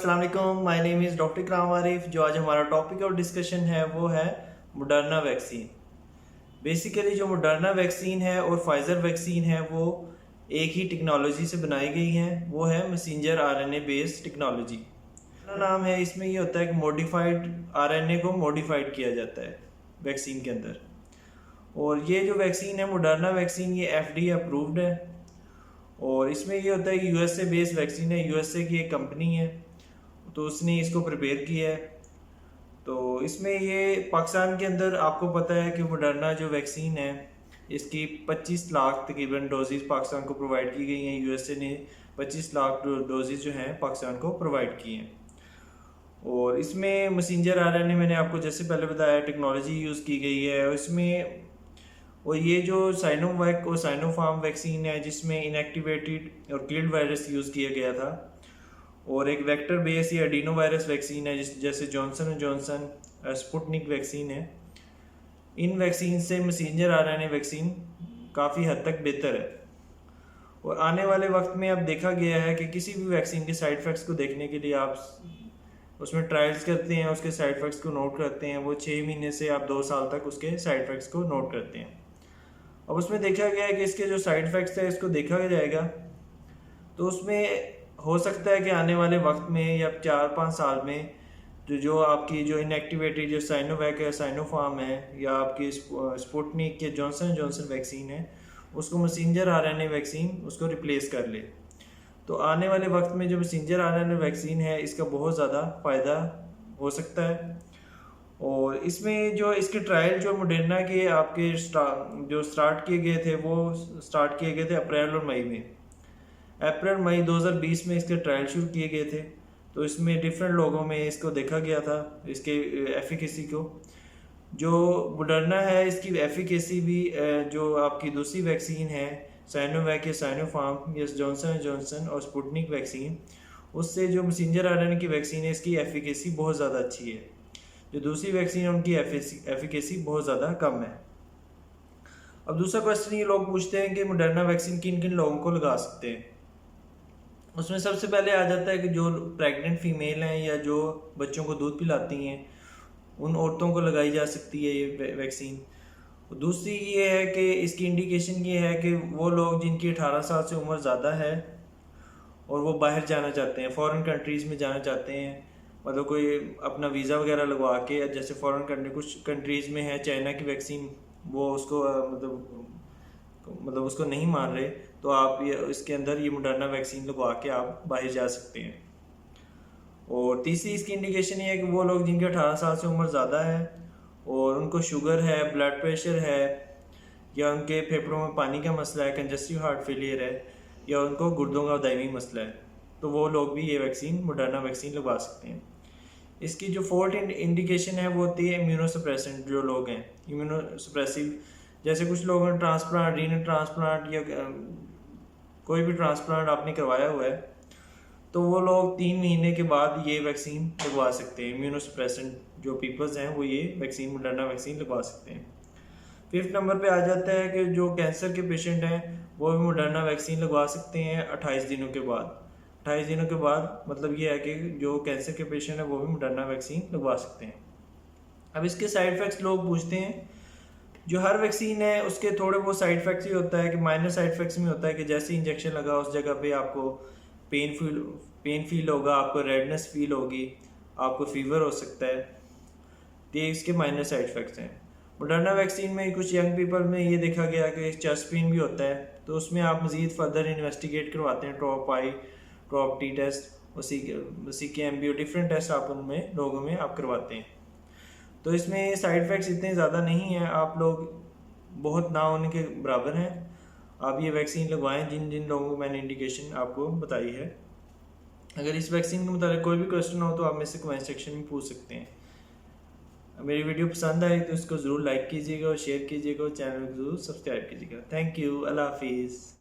अस्सलाम वालेकुम, my name is doctor इकराम आरिफ। जो आज हमारा टॉपिक और डिस्कशन है वो है मॉडर्ना वैक्सीन। बेसिकली जो मॉडर्ना वैक्सीन है और फाइज़र वैक्सीन है वो एक ही टेक्नोलॉजी से बनाई गई हैं, वो है मैसेंजर आरएनए बेस्ड टेक्नोलॉजी। नाम है, इसमें ये होता है कि मॉडिफाइड आरएनए को मॉडिफाइड किया जाता है वैक्सीन के अंदर। और ये जो वैक्सीन है मॉडर्ना वैक्सीन, ये एफडीए अप्रूव्ड है। और इसमें ये होता है कि यूएसए बेस्ड वैक्सीन है, यूएसए की एक कंपनी है तो उसने इसको प्रिपेयर किया है। तो इसमें ये पाकिस्तान के अंदर आपको पता है कि मॉडर्ना जो वैक्सीन है इसकी 25 लाख तकरीबन डोजेज़ पाकिस्तान को प्रोवाइड की गई हैं। यूएसए ने 25 लाख डोजेज़ जो हैं पाकिस्तान को प्रोवाइड किए हैं। और इसमें मैसेंजर आरएनए मैंने आपको जैसे पहले बताया टेक्नोलॉजी यूज़ की गई है। और इसमें और ये जो साइनोवैक और साइनोफार्म वैक्सीन है जिसमें इनएक्टिवेटेड और किल्ड वायरस यूज़ किया गया था। और एक वेक्टर बेस या एडिनो वायरस वैक्सीन है जैसे Johnson and Johnson Sputnik vaccine है। इन वैक्सीन से मैसेंजर आरएनए वैक्सीन काफ़ी हद तक बेहतर है। और आने वाले वक्त में अब देखा गया है कि किसी भी वैक्सीन के साइड इफ़ेक्ट्स को देखने के लिए आप उसमें ट्रायल्स करते हैं, उसके साइड इफ़ेक्ट्स को नोट करते हैं। वो 6 महीने से आप 2 साल तक उसके साइड इफ़ेक्ट्स को नोट करते हैं। अब उसमें देखा गया है कि इसके जो साइड इफ़ेक्ट्स है इसको देखा जाएगा तो उसमें हो सकता है कि आने वाले वक्त में या 4-5 साल में जो आपकी जो इनएक्टिवेटेड जो साइनोवैक है, साइनोफार्म है या आपकी स्पुतनिक या जॉनसन जॉनसन वैक्सीन है उसको मैसेंजर आरएनए वैक्सीन उसको रिप्लेस कर ले। तो आने वाले वक्त में जो मैसेंजर आरएनए वैक्सीन है इसका बहुत ज़्यादा फ़ायदा हो सकता है। और इसमें जो इसके ट्रायल जो मॉडर्ना के आपके जो स्टार्ट किए गए थे वो स्टार्ट किए गए थे अप्रैल और मई में। अप्रैल मई 2020 में इसके ट्रायल शुरू किए गए थे। तो इसमें डिफरेंट लोगों में इसको देखा गया था इसके एफिकेसी को। जो मॉडर्ना है इसकी एफिकेसी भी जो आपकी दूसरी वैक्सीन है साइनोवैक या साइनोफार्म या जॉनसन जॉनसन और स्पुतनिक वैक्सीन, उससे जो मैसेंजर आरएनए की वैक्सीन है इसकी एफिकेसी बहुत ज़्यादा अच्छी है। जो दूसरी वैक्सीन है उनकी एफिकेसी बहुत ज़्यादा कम है। अब दूसरा क्वेश्चन ये लोग पूछते हैं कि मॉडर्ना वैक्सीन किन किन लोगों को लगा सकते हैं। उसमें सबसे पहले आ जाता है कि जो प्रेग्नेंट फीमेल हैं या जो बच्चों को दूध पिलाती हैं उन औरतों को लगाई जा सकती है ये वैक्सीन। दूसरी ये है कि इसकी इंडिकेशन ये है कि वो लोग जिनकी 18 साल से उम्र ज़्यादा है और वो बाहर जाना चाहते हैं, फॉरेन कंट्रीज़ में जाना चाहते हैं, मतलब कोई अपना वीज़ा वगैरह लगवा के, जैसे फॉरेन कंट्री कुछ कंट्रीज़ में है चाइना की वैक्सीन वो उसको मतलब उसको नहीं मान रहे तो आप ये इसके अंदर ये मॉडर्ना वैक्सीन लगवा के आप बाहर जा सकते हैं। और तीसरी इसकी इंडिकेशन ये है कि वो लोग जिनके 18 साल से उम्र ज़्यादा है और उनको शुगर है, ब्लड प्रेशर है या उनके फेफड़ों में पानी का मसला है, कंजस्टिव हार्ट फेलियर है या उनको गुर्दों का दायमी मसला है, तो वो लोग भी ये वैक्सीन मॉडर्ना वैक्सीन लगवा सकते हैं। इसकी जो फोर्थ इंडिकेशन है वो होती है इम्यूनोसप्रेसेंट। जो लोग हैं इम्यूनोसप्रेसिव, जैसे कुछ लोगों ने ट्रांसप्लांट, रीनल ट्रांसप्लांट या कोई भी ट्रांसप्लांट आपने करवाया हुआ है तो वो लोग 3 महीने के बाद ये वैक्सीन लगवा सकते हैं। इम्यूनोसप्रेसेंट जो पीपल्स हैं वो ये वैक्सीन मॉडर्ना वैक्सीन लगवा सकते हैं। 5th नंबर पे आ जाता है कि जो कैंसर के पेशेंट हैं वो भी मॉडर्ना वैक्सीन लगवा सकते हैं 28 दिनों के बाद। 28 दिनों के बाद मतलब ये है कि जो कैंसर के पेशेंट हैं वो भी मॉडर्ना वैक्सीन लगवा सकते हैं। अब इसके साइड इफ़ेक्ट्स लोग पूछते हैं। जो हर वैक्सीन है उसके थोड़े बहुत साइड इफ़ेक्ट्स ही होता है कि माइनर साइड इफ़ेक्ट्स में होता है कि जैसे इंजेक्शन लगा उस जगह पे आपको पेन फील होगा, आपको रेडनेस फील होगी, आपको फीवर हो सकता है। तो ये इसके माइनर साइड इफ़ेक्ट्स हैं। मॉडर्ना वैक्सीन में कुछ यंग पीपल में ये देखा गया कि चेस्ट पेन भी होता है तो उसमें आप मज़ीद फर्दर इन्वेस्टिगेट करवाते हैं, ट्रॉप आई, ट्रॉप टी टेस्ट, उसी के एमबीओ डिफरेंट टेस्ट आप उनमें लोगों में आप करवाते हैं। तो इसमें साइड इफ़ेक्ट्स इतने ज़्यादा नहीं हैं, आप लोग बहुत ना होने के बराबर हैं। आप ये वैक्सीन लगवाएं जिन जिन लोगों को मैंने इंडिकेशन आपको बताई है। अगर इस वैक्सीन के मुताबिक कोई भी क्वेश्चन हो तो आप मेरे से कमेंट सेक्शन में पूछ सकते हैं। मेरी वीडियो पसंद आए तो इसको ज़रूर लाइक कीजिएगा और शेयर कीजिएगा और चैनल को ज़रूर सब्सक्राइब कीजिएगा। थैंक यू, अल्लाह हाफिज़।